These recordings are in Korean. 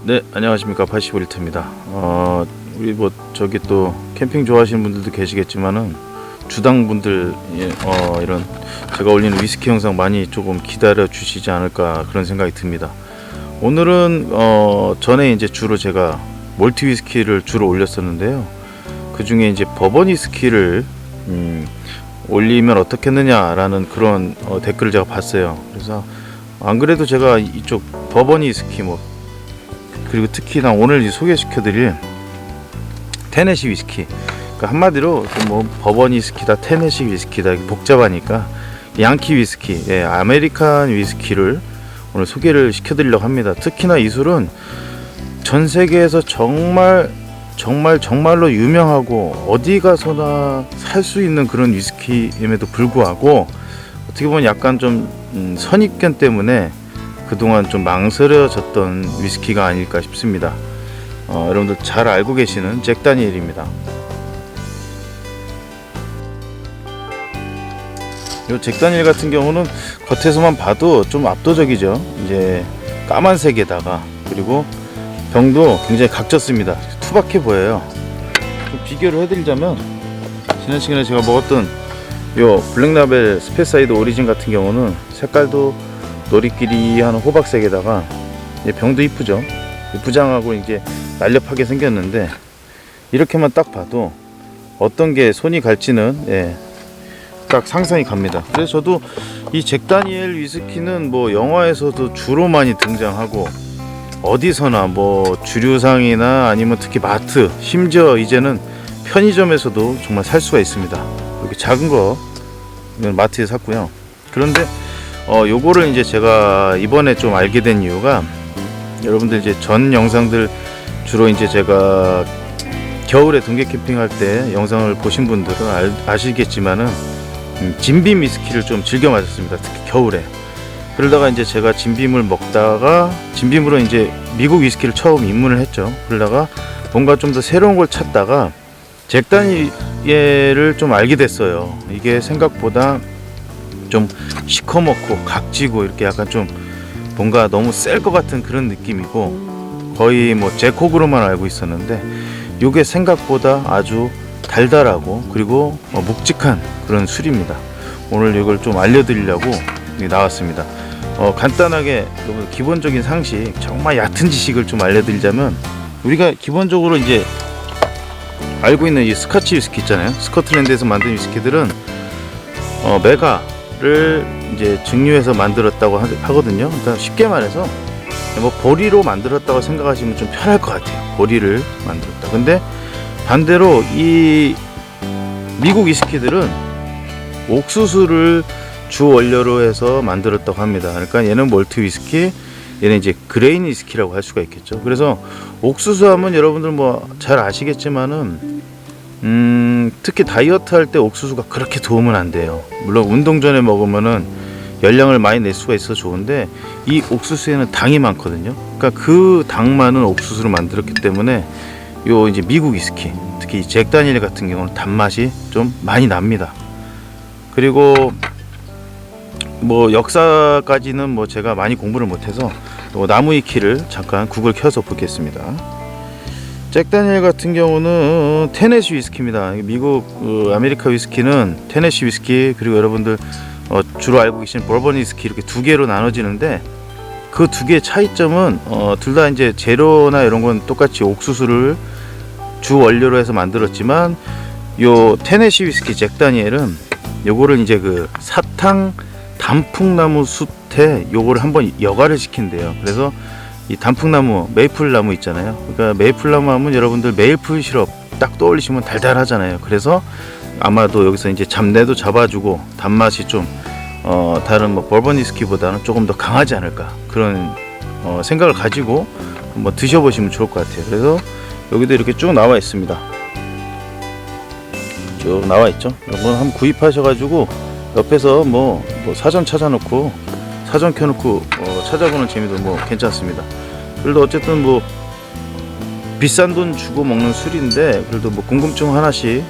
네, 안녕하십니까. 85리터입니다. 우리 뭐 저기 또 캠핑 좋아하시는 분들도 계시겠지만은 주당분들 이런 제가 올리는 위스키 영상 많이 조금 기다려 주시지 않을까 그런 생각이 듭니다. 오늘은 전에 이제 주로 제가 몰트 위스키를 주로 올렸었는데요. 그 중에 이제 버번 위스키를 올리면 어떻겠느냐라는 그런 댓글을 제가 봤어요. 그래서 안 그래도 제가 이쪽 버번 위스키 그리고 특히나 오늘 소개시켜드릴 테네시 위스키, 그러니까 한마디로 뭐 버번 위스키다, 테네시 위스키다, 복잡하니까 양키 위스키, 아메리칸 위스키를 오늘 소개를 시켜드리려고 합니다. 특히나 이 술은 전 세계에서 정말로 유명하고 어디 가서나 살 수 있는 그런 위스키임에도 불구하고 어떻게 보면 약간 좀 선입견 때문에 그동안 좀 망설여졌던 위스키가 아닐까 싶습니다. 여러분들 잘 알고 계시는 잭 다니엘입니다. 이 잭 다니엘 같은 경우는 겉에서만 봐도 좀 압도적이죠. 이제 까만색에다가, 그리고 병도 굉장히 각졌습니다. 투박해 보여요. 좀 비교를 해드리자면 지난 시간에 제가 먹었던 요 블랙라벨 스페사이드 오리진 같은 경우는 색깔도 노리끼리한 호박색에다가 병도 이쁘죠. 부장하고 이제 날렵하게 생겼는데 이렇게만 딱 봐도 어떤 게 손이 갈지는 딱 상상이 갑니다. 그래서 저도 이 잭 다니엘 위스키는 뭐 영화에서도 주로 많이 등장하고 어디서나 뭐 주류상이나 아니면 특히 마트, 심지어 이제는 편의점에서도 정말 살 수가 있습니다. 이렇게 작은 거 이건 마트에서 샀고요. 그런데 요거를 이제 제가 이번에 좀 알게 된 이유가, 여러분들 이제 전 영상들 주로 이제 제가 겨울에 동계 캠핑할 때 영상을 보신 분들은 아시겠지만은 진빔 위스키를 좀 즐겨 마셨습니다. 특히 겨울에. 그러다가 이제 제가 진빔을 먹다가 진빔으로 이제 미국 위스키를 처음 입문을 했죠. 그러다가 뭔가 좀 더 새로운 걸 찾다가 잭 다니엘을 좀 알게 됐어요. 이게 생각보다 좀 시커멓고 각지고 이렇게 약간 좀 뭔가 너무 셀 것 같은 그런 느낌이고, 거의 뭐 잭호그로만 알고 있었는데 이게 생각보다 아주 달달하고 그리고 묵직한 그런 술입니다. 오늘 이걸 좀 알려드리려고 나왔습니다. 간단하게 여러분 기본적인 상식, 정말 얕은 지식을 좀 알려드리자면, 우리가 기본적으로 이제 알고 있는 이 스카치 위스키 있잖아요. 스코틀랜드에서 만든 위스키들은 메가를 이제 증류해서 만들었다고 하거든요. 일단 쉽게 말해서 뭐 보리로 만들었다고 생각하시면 좀 편할 것 같아요. 보리를 만들었다. 근데 반대로 이 미국 위스키들은 옥수수를 주 원료로 해서 만들었다고 합니다. 그러니까 얘는 몰트 위스키, 얘는 이제 그레인 위스키라고 할 수가 있겠죠. 그래서 옥수수 하면 여러분들 뭐 잘 아시겠지만은 특히 다이어트 할 때 옥수수가 그렇게 도움은 안 돼요. 물론 운동 전에 먹으면은 열량을 많이 낼 수가 있어 좋은데, 이 옥수수에는 당이 많거든요. 그러니까 그 당 많은 옥수수를 만들었기 때문에 요 이제 미국 위스키, 특히 잭 다니엘 같은 경우는 단맛이 좀 많이 납니다. 그리고 뭐 역사까지는 뭐 제가 많이 공부를 못해서 나무 위키를 잠깐 구글 켜서 보겠습니다. 잭 다니엘 같은 경우는 테네시 위스키입니다. 미국 아메리카 위스키는 테네시 위스키, 그리고 여러분들 주로 알고 계신 버번 위스키, 이렇게 두 개로 나눠지는데 그 두 개의 차이점은 둘 다 이제 재료나 이런 건 똑같이 옥수수를 주 원료로 해서 만들었지만, 요 테네시 위스키 잭 다니엘은 요거를 이제 그 사탕 단풍나무 숯에 요거를 한번 여과를 시킨대요. 그래서 이 단풍나무, 메이플나무 있잖아요. 그러니까 메이플나무 하면 여러분들 메이플 시럽 딱 떠올리시면 달달하잖아요. 그래서 아마도 여기서 이제 잡내도 잡아주고 단맛이 좀 다른 뭐 버번 위스키보다는 조금 더 강하지 않을까, 그런 생각을 가지고 한번 드셔보시면 좋을 것 같아요. 그래서 여기도 이렇게 쭉 나와 있습니다. 쭉 나와 있죠. 여러분 한번 구입하셔가지고 옆에서 뭐 사전 찾아놓고 사전 켜놓고 찾아보는 재미도 뭐 괜찮습니다. 그래도 어쨌든 뭐 비싼 돈 주고 먹는 술인데 그래도 뭐 궁금증 하나씩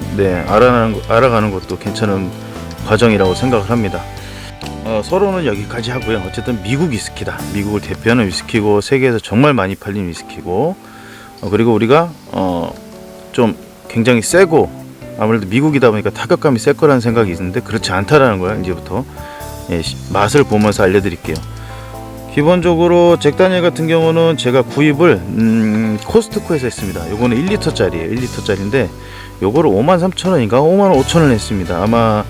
알아가는 것도 괜찮은 과정이라고 생각을 합니다. 서론은 여기까지 하고요. 어쨌든 미국 위스키다. 미국을 대표하는 위스키고 세계에서 정말 많이 팔린 위스키고 그리고 우리가 좀 굉장히 세고 아무래도 미국이다 보니까 타격감이 셀 거라는 생각이 있는데 그렇지 않다라는 거야. 이제부터 맛을 보면서 알려드릴게요. 기본적으로 잭다니엘 같은 경우는 제가 구입을 코스트코에서 했습니다. 요거는 1리터짜리예요. 1리터짜리인데 요거를 53,000원인가 55,000원 했습니다. 아마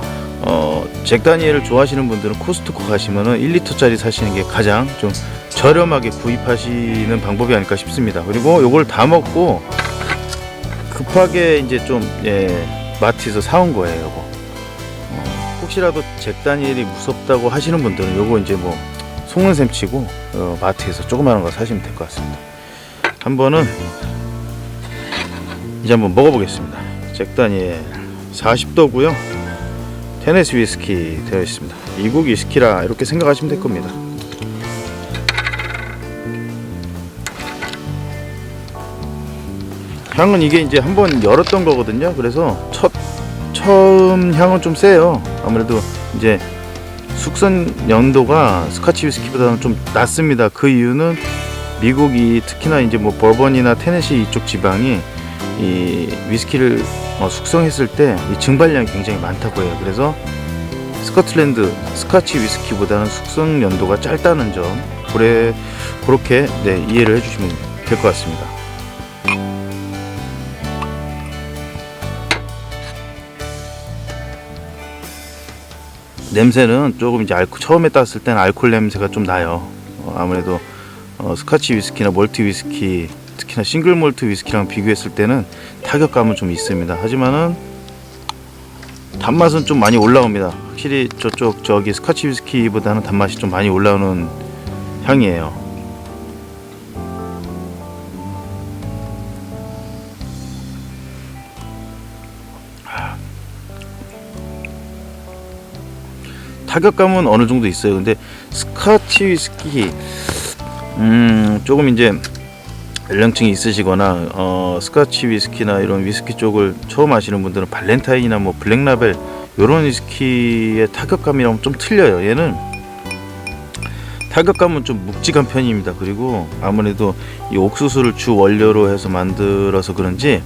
잭다니엘을 좋아하시는 분들은 코스트코 가시면은 1리터짜리 사시는 게 가장 좀 저렴하게 구입하시는 방법이 아닐까 싶습니다. 그리고 요걸 다 먹고 급하게 이제 좀 마트에서 사온 거예요. 요거 혹시라도 잭다니엘이 무섭다고 하시는 분들은 요거 이제 뭐 속는 셈 치고 마트에서 조그마한 거 사시면 될 것 같습니다. 이제 한번 먹어보겠습니다. 잭다니엘 40도고요. 테네시 위스키 되어 있습니다. 미국 위스키라 이렇게 생각하시면 될 겁니다. 향은 이게 이제 한번 열었던 거거든요. 그래서 처음 향은 좀 세요. 아무래도 이제 숙성 연도가 스카치 위스키보다는 좀 낮습니다. 그 이유는 미국이 특히나 이제 뭐 버번이나 테네시 이쪽 지방이 이 위스키를 숙성했을 때 이 증발량이 굉장히 많다고 해요. 그래서 스코틀랜드 스카치 위스키보다는 숙성 연도가 짧다는 점 그렇게 이해를 해주시면 될 것 같습니다. 냄새는 조금 이제 처음에 땄을 때는 알코올 냄새가 좀 나요. 아무래도 스카치 위스키나 멀티 위스키, 특히나 싱글 몰트 위스키랑 비교했을 때는 타격감은 좀 있습니다. 하지만은 단맛은 좀 많이 올라옵니다. 확실히 저기 스카치 위스키보다는 단맛이 좀 많이 올라오는 향이에요. 타격감은 어느 정도 있어요. 근데 스카치 위스키 조금 이제 연령층이 있으시거나 스카치 위스키나 이런 위스키 쪽을 처음 아시는 분들은 발렌타인이나 뭐 블랙라벨 이런 위스키의 타격감이랑 좀 틀려요. 얘는 타격감은 좀 묵직한 편입니다. 그리고 아무래도 이 옥수수를 주 원료로 해서 만들어서 그런지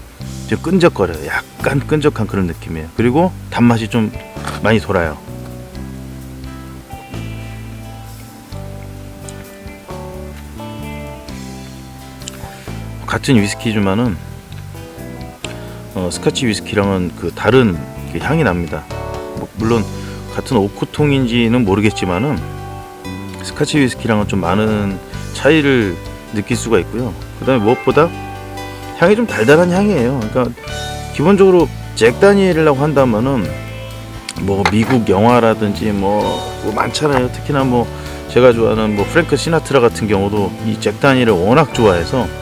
좀 끈적거려요. 약간 끈적한 그런 느낌이에요. 그리고 단맛이 좀 많이 돌아요. 같은 위스키지만은 스카치 위스키랑은 그 다른 향이 납니다. 물론 같은 오크통인지는 모르겠지만은 스카치 위스키랑은 좀 많은 차이를 느낄 수가 있고요. 그 다음에 무엇보다 향이 좀 달달한 향이에요. 그러니까 기본적으로 잭다니엘이라고 한다면은 뭐 미국 영화라든지 뭐 많잖아요. 특히나 뭐 제가 좋아하는 뭐 프랭크 시나트라 같은 경우도 이 잭다니엘을 워낙 좋아해서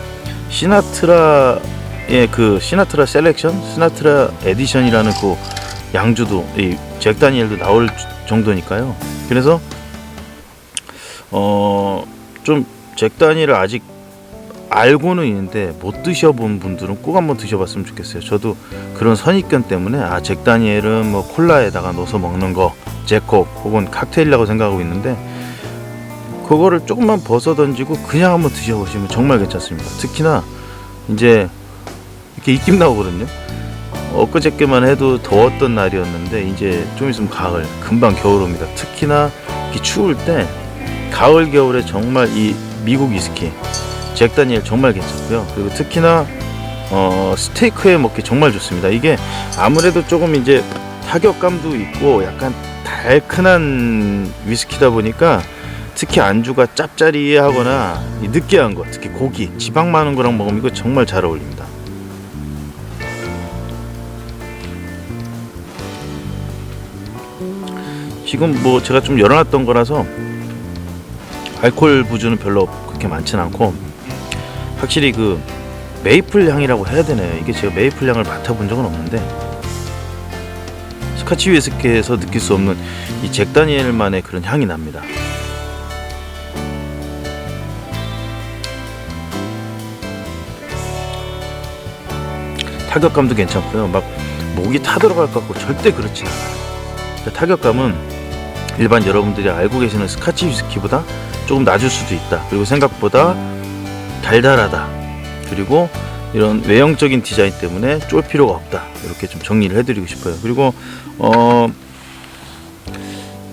시나트라의 그 시나트라 셀렉션, 시나트라 에디션이라는 그 양주도 이 잭다니엘도 나올 정도니까요. 그래서 좀 잭다니엘을 아직 알고는 있는데 못 드셔본 분들은 꼭 한번 드셔봤으면 좋겠어요. 저도 그런 선입견 때문에 잭다니엘은 뭐 콜라에다가 넣어서 먹는 거, 잭콕 혹은 칵테일이라고 생각하고 있는데 그거를 조금만 벗어 던지고 그냥 한번 드셔보시면 정말 괜찮습니다. 특히나 이제 이렇게 입김 나오거든요. 엊그저께만 해도 더웠던 날이었는데 이제 좀 있으면 가을, 금방 겨울 옵니다. 특히나 이렇게 추울 때 가을 겨울에 정말 이 미국 위스키 잭다니엘 정말 괜찮고요. 그리고 특히나 스테이크에 먹기 정말 좋습니다. 이게 아무래도 조금 이제 타격감도 있고 약간 달큰한 위스키다 보니까 특히 안주가 짭짜리하거나 느끼한 거, 특히 고기, 지방 많은 거랑 먹으면 이거 정말 잘 어울립니다. 지금 뭐 제가 좀 열어놨던 거라서 알코올 부주는 별로 그렇게 많진 않고 확실히 그 메이플 향이라고 해야 되나요? 이게 제가 메이플 향을 맡아본 적은 없는데 스카치 위스키에서 느낄 수 없는 이 잭다니엘만의 그런 향이 납니다. 타격감도 괜찮고요. 막 목이 타들어갈 것 같고 절대 그렇지 않아요. 타격감은 일반 여러분들이 알고 계시는 스카치 위스키보다 조금 낮을 수도 있다. 그리고 생각보다 달달하다. 그리고 이런 외형적인 디자인 때문에 쫄 필요가 없다. 이렇게 좀 정리를 해드리고 싶어요. 그리고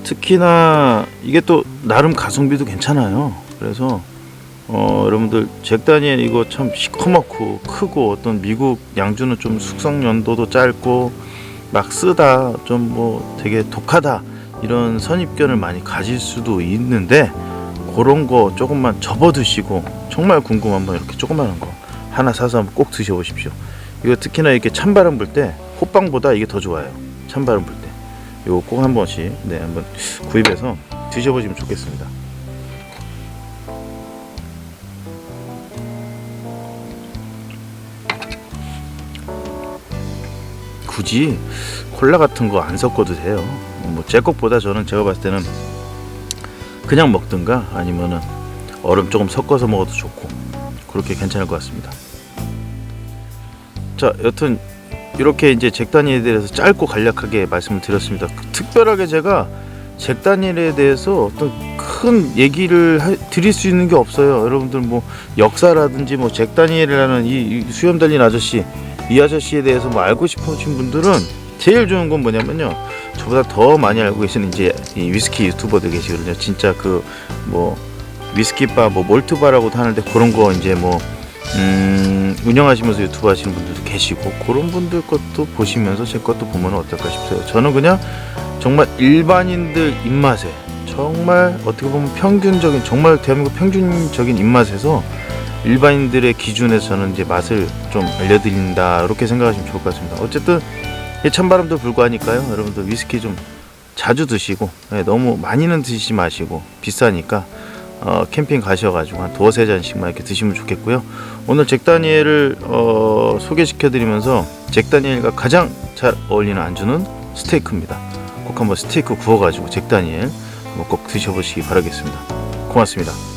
특히나 이게 또 나름 가성비도 괜찮아요. 그래서 여러분들 잭 다니엘 이거 참 시커멓고 크고 어떤 미국 양주는 좀 숙성 연도도 짧고 막 쓰다 좀 뭐 되게 독하다 이런 선입견을 많이 가질 수도 있는데, 그런 거 조금만 접어 드시고 정말 궁금하면 이렇게 조그마한 거 하나 사서 한번 꼭 드셔보십시오. 이거 특히나 이렇게 찬바람 불 때 호빵보다 이게 더 좋아요. 찬바람 불 때 이거 꼭 한 번씩 한번 구입해서 드셔보시면 좋겠습니다. 굳이 콜라 같은 거 안 섞어도 돼요. 뭐 제 것보다 저는 제가 봤을 때는 그냥 먹든가 아니면은 얼음 조금 섞어서 먹어도 좋고 그렇게 괜찮을 것 같습니다. 자, 여튼 이렇게 이제 잭 다니엘에 대해서 짧고 간략하게 말씀을 드렸습니다. 특별하게 제가 잭 다니엘에 대해서 어떤 큰 얘기를 드릴 수 있는 게 없어요. 여러분들 뭐 역사라든지 뭐 잭 다니엘이라는 이 수염 달린 아저씨, 이 아저씨에 대해서 뭐 알고 싶으신 분들은 제일 좋은 건 뭐냐면요, 저보다 더 많이 알고 계시는 이제 이 위스키 유튜버들 계시거든요. 진짜 그 뭐 위스키바 뭐 몰트바라고도 하는데 그런 거 이제 뭐 운영하시면서 유튜브 하시는 분들도 계시고, 그런 분들 것도 보시면서 제 것도 보면 어떨까 싶어요. 저는 그냥 정말 일반인들 입맛에, 정말 어떻게 보면 평균적인, 정말 대한민국 평균적인 입맛에서 일반인들의 기준에서 저는 이제 맛을 좀 알려드린다, 이렇게 생각하시면 좋을 것 같습니다. 어쨌든 찬바람도 불구하니까요, 여러분들 위스키 좀 자주 드시고, 너무 많이는 드시지 마시고, 비싸니까 캠핑 가셔가지고 한 두세 잔씩만 이렇게 드시면 좋겠고요. 오늘 잭 다니엘을 소개시켜 드리면서 잭 다니엘과 가장 잘 어울리는 안주는 스테이크입니다. 꼭 한번 스테이크 구워가지고 잭 다니엘 한번 꼭 드셔보시기 바라겠습니다. 고맙습니다.